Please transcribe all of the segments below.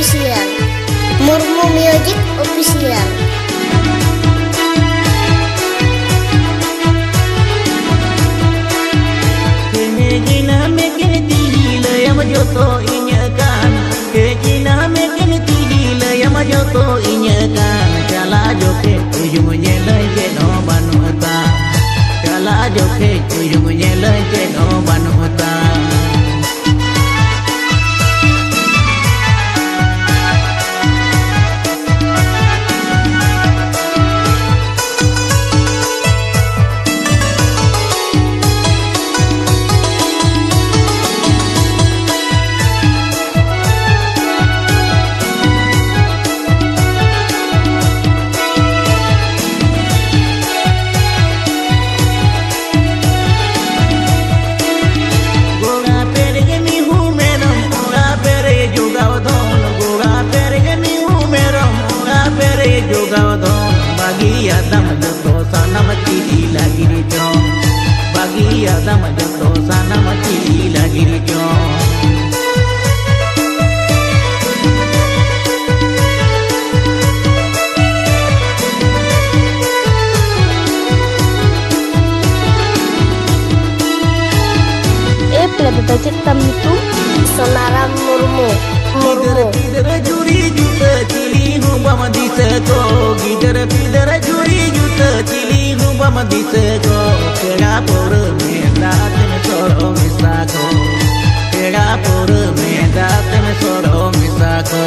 Official, Murmu Music Official. Kejina mekin tihila yang majoto inyakan. Kejina mekin tihila yang majoto inyakan. Jala joke ujung nyelai jeno banuta. Jala joke ujung nyelai jeno banuta. Bagi adam joto sana mati lagi di jom. Bagi adam joto sana mati lagi di jom. Pelabata cetam itu Sonara Murmu. Pidara juri juta cili hubama di seko. Pidara juri juta cili hubama di seko. Kera pura menda teme soro misako. Kera pura menda teme soro misako.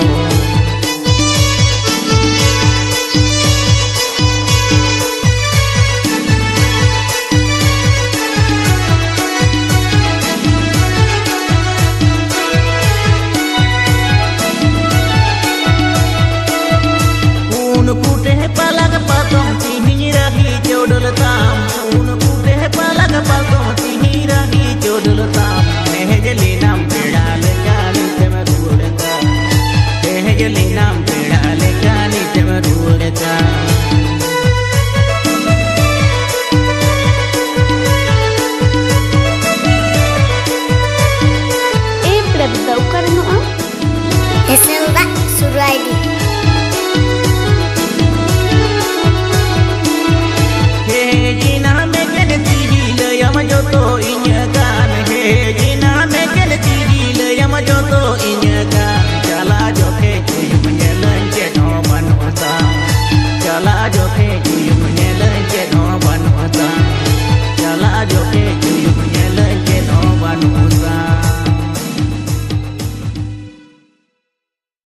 Heselda Suraidi.